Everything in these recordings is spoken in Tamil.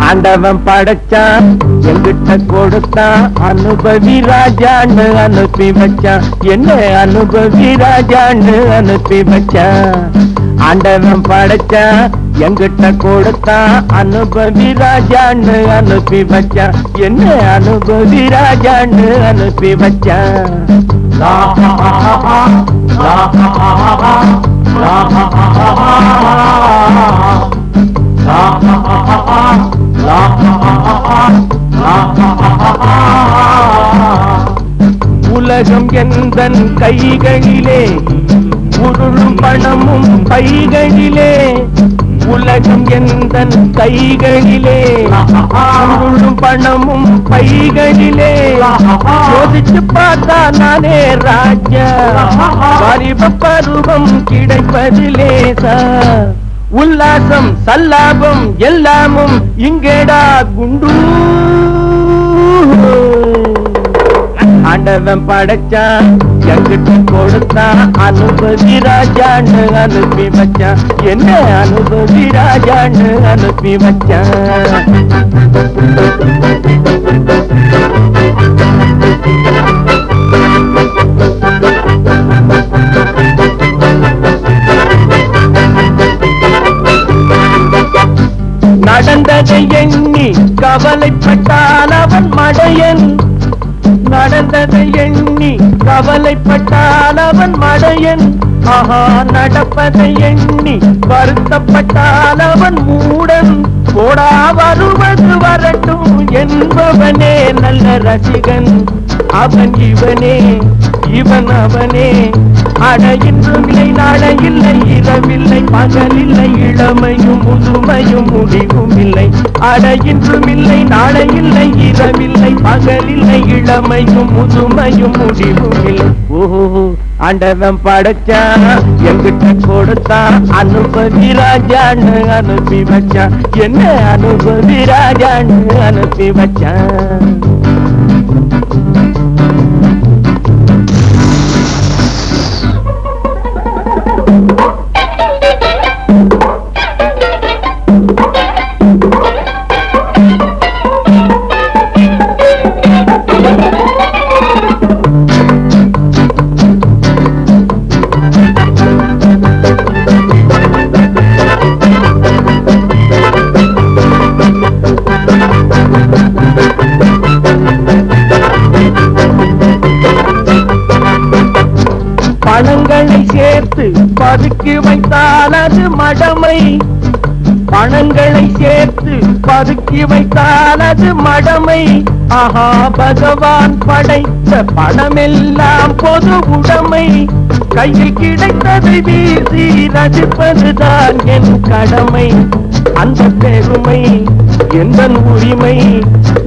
ஆண்டவன் படைச்சான் எங்கிட்ட கொடுத்தான் அனுபவி ராஜான்னு அனுப்பி வச்சான் என்ன அனுபவி ராஜான்னு அனுப்பி வச்சான் ஆண்டவன் படைச்சான் எங்கிட்ட கொடுத்தான் அனுபவி ராஜான்னு அனுப்பி வச்சான் என்ன அனுபவி ராஜான்னு அனுப்பி வச்சான் உலகம் எந்தன் கைகளிலே உருளும் பணமும் பைகளிலே உலகம் எந்தன் கைகளிலே உருளும் பணமும் பைகளிலே சோதிச்சு பார்த்தா நானே ராஜா வாலிப பருவம் கிடைப்பதிலே சார் உல்லாசம் சல்லாபம் எல்லாமும் இங்கேடா குண்டு ஆண்டவன் படைச்சான் எங்கிட்ட கொடுத்தான் அனுபவி ராஜான்னு அனுப்பி வச்சான் என்ன அனுபவி ராஜான்னு அனுப்பி வச்சான் நடந்ததை எண்ணி கவலைப்பட்டால் அவன் மடையன் நடந்ததை எண்ணி கவலைப்பட்டால் அவன் மடையன் ஆஹா நடப்பதை எண்ணி வருத்தப்பட்டால் அவன் மூடன் போடா வருவது வரட்டும் என்பவனே நல்ல ரசிகன் அவன் இவனே இவன் அவனே அட இன்றும் இல்லை நாளை இல்லை இரவில்லை பகலில்லை இளமையும் முதுமையும் முடிவும் இல்லை அட இன்றும் இல்லை நாளை இல்லை இரவில்லை பகலில்லை இளமையும் முதுமையும் முடிவும் இல்லை ஓஹோ ஆண்டவன் படைச்சான் எங்கிட்ட கொடுத்தான் அனுபவி ராஜான்னு அனுப்பி வச்சான் என்ன அனுபவி ராஜான்னு அனுப்பி வச்சான் பணங்களை சேர்த்து பதுக்கி வைத்தால் அது மடமை பணங்களை சேர்த்து பதுக்கி வைத்தால் அது மடமை ஆஹா பகவான் படைத்த பணமெல்லாம் பொது உடைமை கையில் கிடைத்ததை வீசி ரசிப்பதுதான் என் கடமை அந்த பெருமை எந்த உரிமை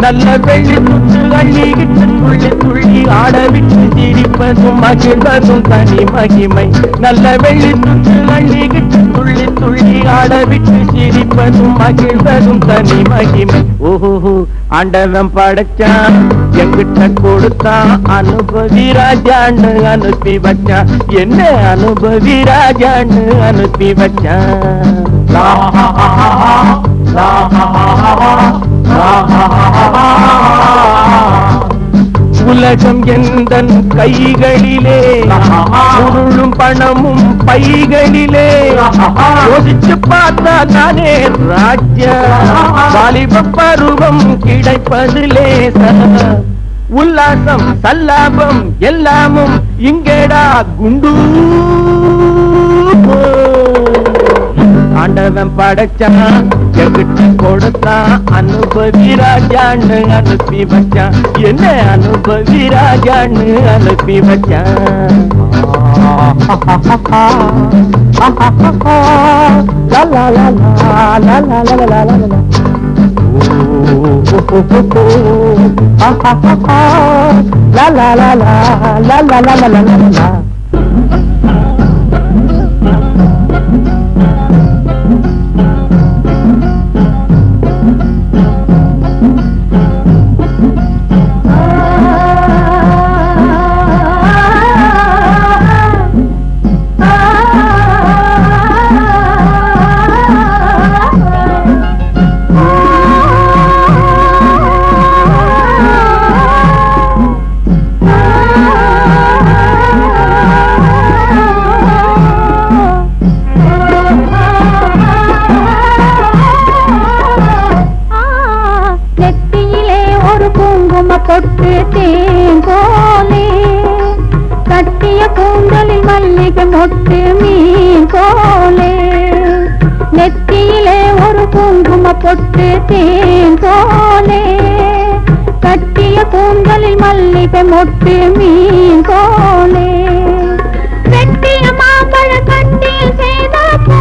நல்ல வெள்ளி துண்டு அள்ளிக்கிட்டு துள்ளி துள்ளி ஆடவிட்டு சிரிப்பதும் மகிழ்வதும் தனி மகிமை நல்ல வெள்ளி துண்டு அள்ளிக்கிட்டு துள்ளி துள்ளி ஆடவிட்டு சிரிப்பதும் மகிழ்வதும் தனி மகிமை ஓஹோ ஆண்டவன் படைச்சான் எங்கிட்ட கொடுத்தான் அனுபவி ராஜான்னு அனுப்பி வச்சான் என்ன அனுபவி ராஜான்னு அனுப்பி வச்சான் உலகம் எந்தன் கைகளிலே உருளும் பணமும் பைகளிலே யோசிச்சு பார்த்தா நானே ராஜா வாலிப பருவம் கிடைப்பதிலே உல்லாசம் சல்லாபம் எல்லாமும் இங்கேடா குண்டு ஆண்டவன் படைச்சான் எங்கிட்ட கொடுத்தான் அனுபவி ராஜான்னு அனுப்பி வச்சான் என்ன அனுபவி ராஜான்னு அனுப்பி வச்சான் லா லா லா லா லா லா லா லா லா லா la la la la la la la la la la. பொட்டு தேன் போலே கட்டிய கூந்தலில் மல்லிகை மொட்டு மீன் போலே நெத்தியிலே ஒரு குங்கும பொட்டு தேன் போலே கட்டிய கூந்தலில் மல்லிகை மொட்டு மீன் போலே வெட்டிய மாம்பழ கட்டில் செய்த பூ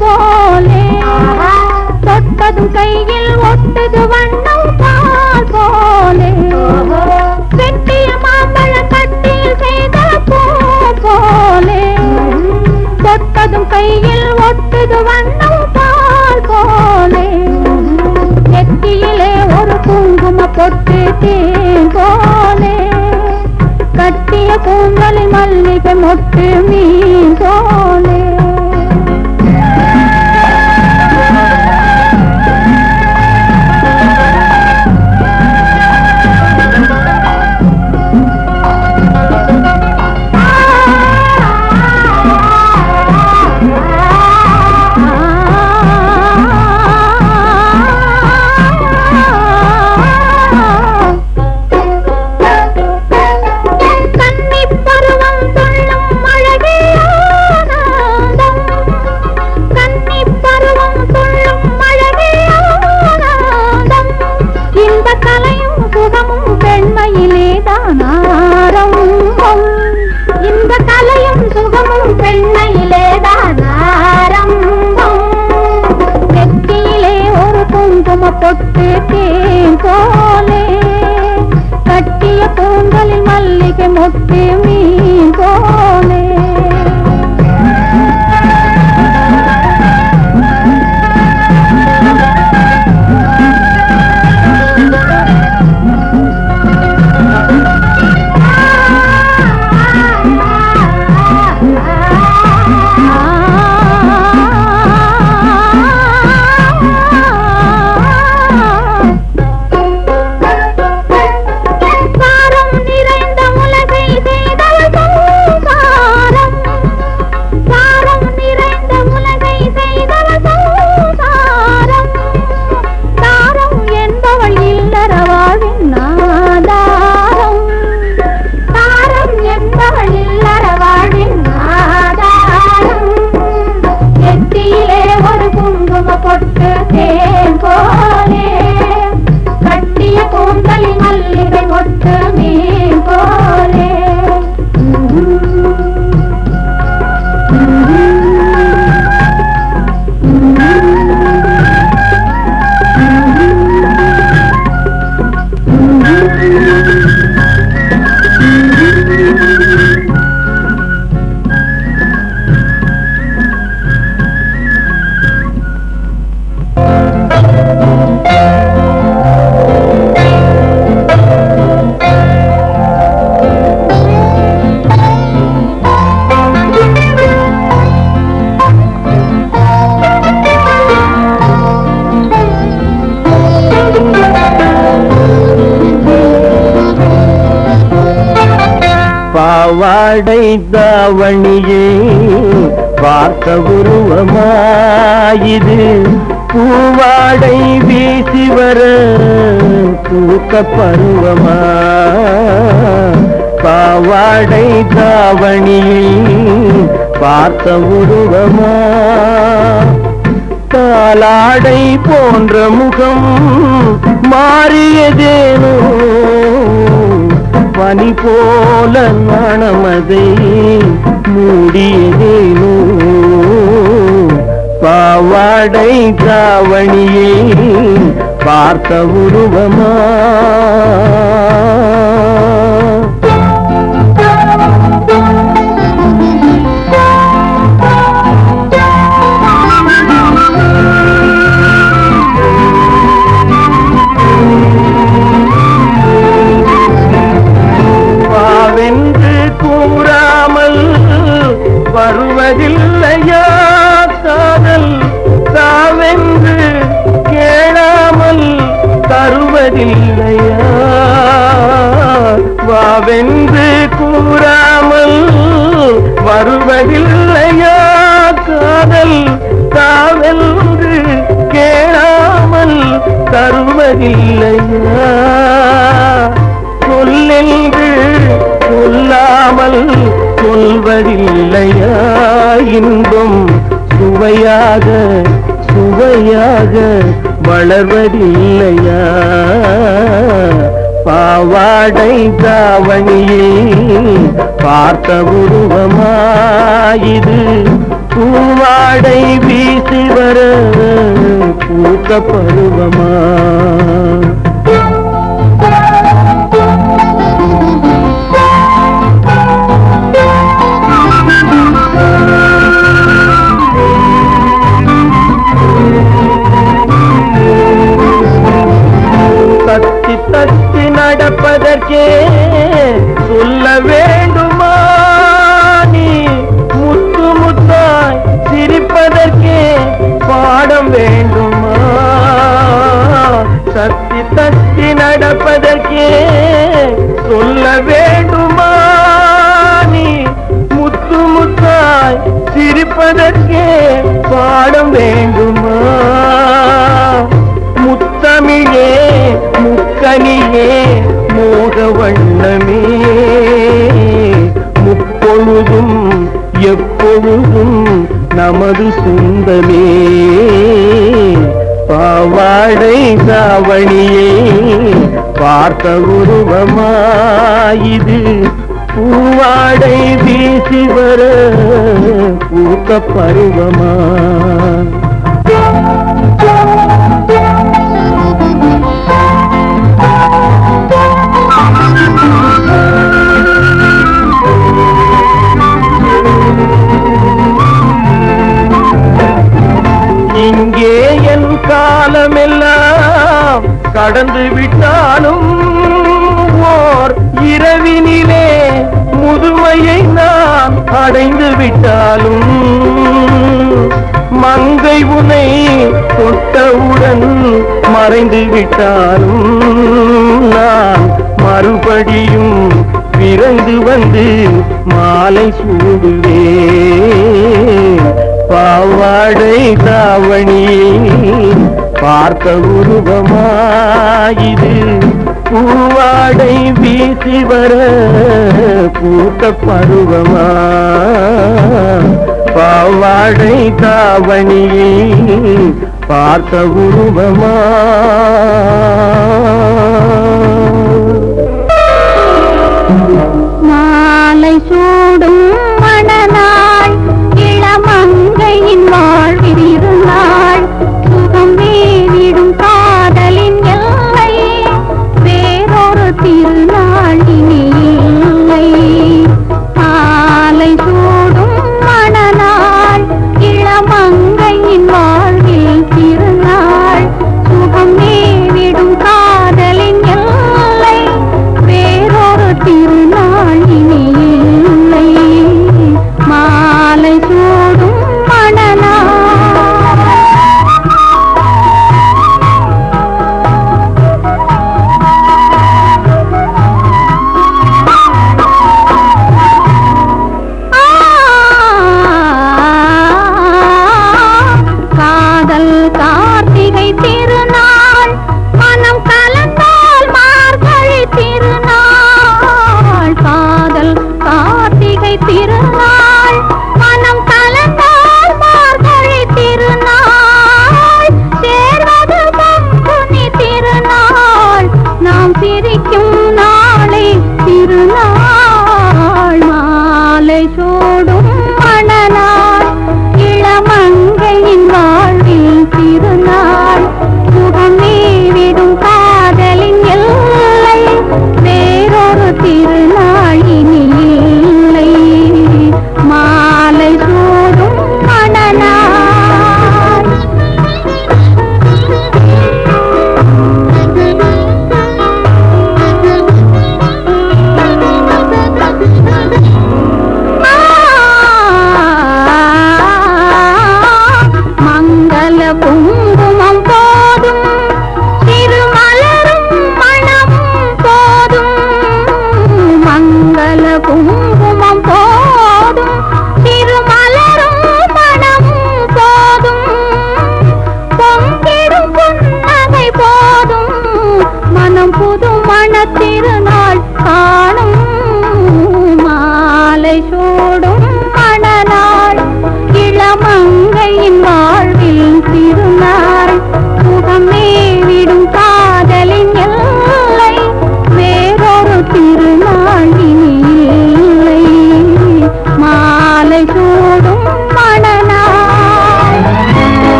போலே தொட்டதும் கையில் ஒட்டது வண்ணம் பால் போலே வெட்டிய மாம்பழ கட்டில் செய்த பூ போலே தொட்டதும் கையில் ஒட்டது வண்ணம் பால் போலே நெத்தியிலே ஒரு குங்கும பொட்டு தேன் போலே கட்டிய கூந்தலில் மல்லிகை மொட்டு மீன் போலே இந்த கலையும் சுகமும் பெண்மையிலேதான் ஆரம்பம் நெத்தியிலே ஒரு குங்கும பொட்டு தேன் போலே கட்டிய கூந்தலில் மல்லிகை மொட்டு மீன் போலே பொட்டு தேன் போலே கட்டிய கூந்தலில் மல்லிகை மொட்டு மீன் போலே பாவாடை தாவணியே பார்த்த உருவமாயிது பூவாடை வீசி வர தூக்க பருவமா பாவாடை தாவணியே பார்த்த உருவமா காலாடை போன்ற முகம் மாறியதேனோ பனி போல நாணமதை மூடியதேனோ பாவாடை தாவணியை பார்த்த உருவமா வருவதில்லையா காதல் தாவென்று கேளாமல் தருவதில்லையா வாவென்று கூறாமல் வருவதில்லையா காதல் தாவென்று கேளாமல் தருவதில்லையா சொல்லாமல் சொல்வதில்லையா இன்பம் சுவையாக சுவையாக வளர்வதில்லையா பாவாடை தாவணியில் பார்த்த உருவமாயிது பூவாடை வீசி வர பூத்த பருவமா தத்தி தத்தி நடப்பதற்கே சொல்ல வேண்டுமா நீ முத்து முத்தாய் சிரிப்பதற்கே பாடம் வேண்டுமா தத்தி தத்தி நடப்பதற்கே சொல்ல வேண்டுமா நீ முத்து முத்தாய் சிரிப்பதற்கே பாடம் வேண்டுமா முத்தமிழே முக்கனியே மோக வண்ணமே முப்பொழுதும் எப்பொழுதும் நமது சொந்தமே பாவாடை தாவணியே பார்த்த உருவமாயிது பூவாடை வீசி வர பூத்த பருவமா இங்கே என் காலமெல்லாம் கடந்து விட்டாலும் ஓர் இரவினிலே முதுமையை நான் அடைந்து விட்டாலும் மங்கை உனை தொட்டவுடன் மறைந்து விட்டாலும் நான் மறுபடியும் பிறந்து வந்து மாலை சூடுவேன் பாவாடை தாவணியை பார்த்த உருவமாயிது பூவாடை வீசி வர பூத்த பருவமா பாவாடை தாவணியை பார்த்த உருவமா மாலை சூடும் மணநாள் இளமங்கையின் வாழ்வில் இருந்தாள் சுகம் வீடும் காதலின் எல்லை வேறொரு திருநாள் இனி இல்லை மாலை சூடும் மணநாள் இளமங்கையின் வாழ்வில் திருநாள் சுகம் வீடும் காதலின் எல்லை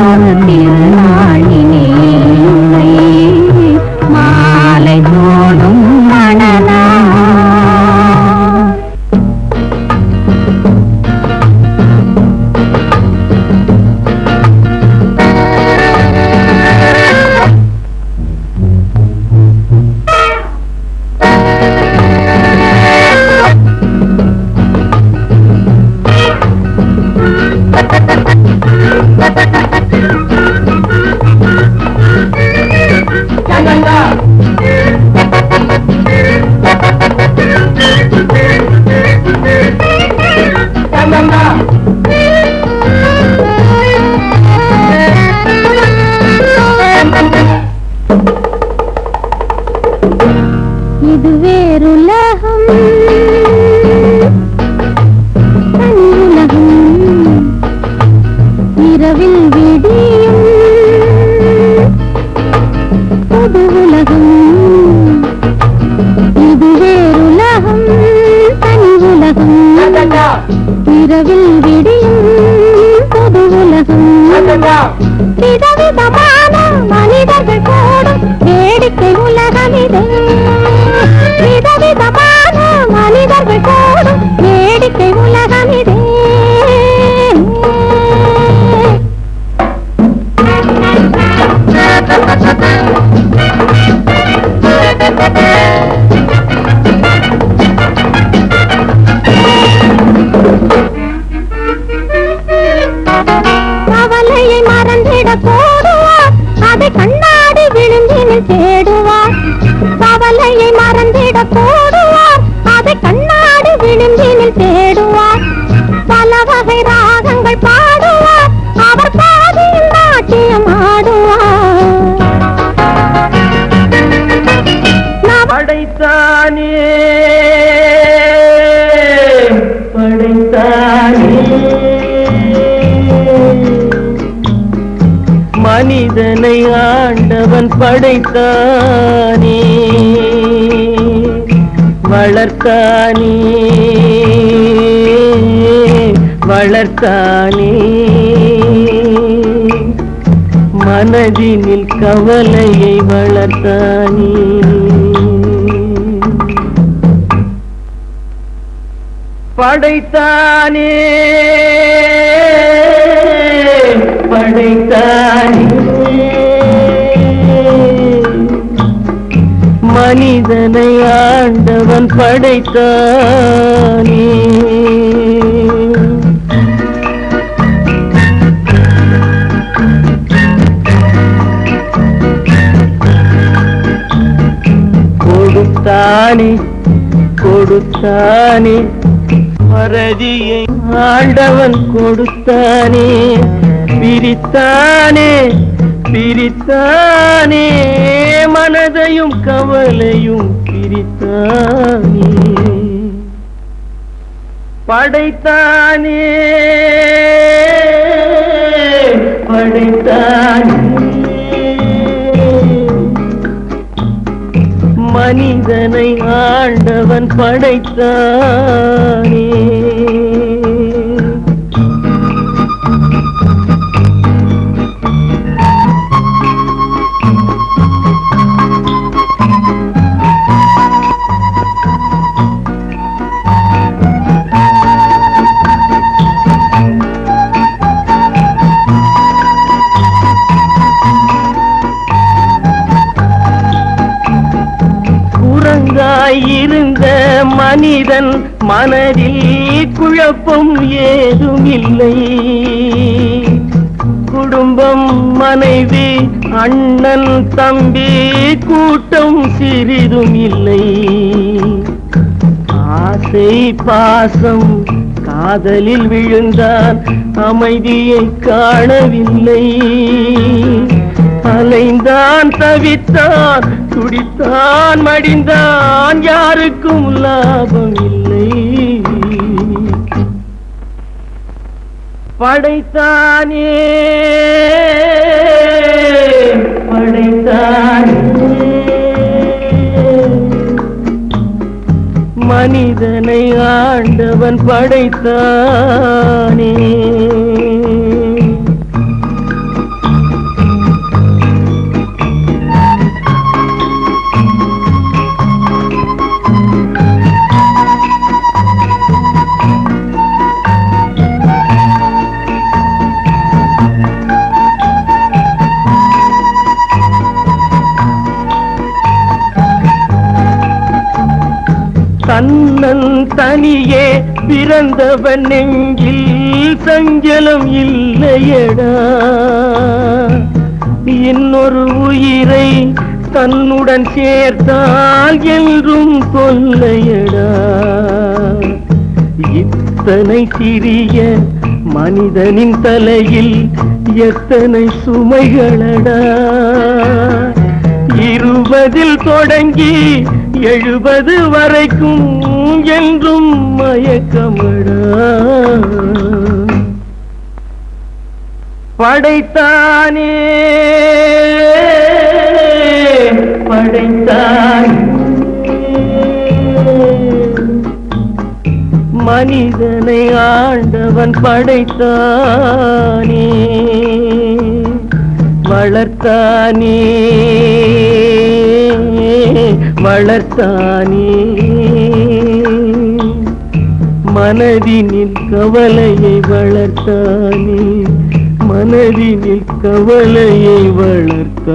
ஒரு திருநாளினே உன்னை மாலை சூடும் மணநாள். இது வேறுலகம், தனி உலகம், இரவில் விடியும் புது உலகம். இது வேறுலகம், தனி உலகம், இரவில் விடியும் புது உலகம். விதவிதமான மனிதர்கள் கூடும் வேடிக்கை உலகம் இது. விதவிதமான மனிதர்கள் கூடும் வேடிக்கை உலகம் இது. கவலையை மறந்திட போடுவார், அதை கண்ணாடி விழுந்தினில் தேடுவார். கவலையை மறந்திட போடுவார், அதை கண்ணாடி விழுந்தினில் தேடுவார். பல வகை ராகங்கள் பாடுவார், அவர் பாதியில் நாட்டியம் ஆடுவார். படைத்தானே படைத்தானே மனிதனை ஆண்டவன் படைத்தானே, வளர்த்தானே வளர்த்தானே. மனதினில் கவலையை வளர்த்தானே. படைத்தானே படைத்தானே மனிதனை ஆண்டவன் படைத்தானே. கொடுத்தானே கொடுத்தானே மறதியை ஆண்டவன் கொடுத்தானே. பிரித்தானே பிரித்தானே மனதையும் கவலையும் பிரித்தானே. படைத்தானே படைத்தானே மனிதனை ஆண்டவன் படைத்தானே. இருந்த மனிதன் மனதில் குழப்பம் ஏதும் இல்லை. குடும்பம் மனைவி அண்ணன் தம்பி கூட்டம் சிறிதும் இல்லை. ஆசை பாசம் காதலில் விழுந்தான் அமைதியை காணவில்லை. அலைந்தான் தவித்தான் துடித்தான் மடிந்தான் யாருக்கும் லாபம் இல்லை. படைத்தானே படைத்தானே மனிதனை ஆண்டவன் படைத்தானே. பிறந்தவன் நெஞ்சில் சஞ்சலம் இல்லையடா, இன்னொரு உயிரை தன்னுடன் சேர்த்தால் என்றும் தொல்லையடா. இத்தனை சிறிய மனிதனின் தலையில் எத்தனை சுமைகளடா, 20 தொடங்கி 70 வரைக்கும் என்றும் மயக்கமடா. படைத்தானே படைத்தானே மனிதனை ஆண்டவன் படைத்தானே, வளர்த்தானே வளர்த்தானே, மனதினில் கவலையை வளர்த்தானே, மனதினில் கவலையை வளர்த்தானே.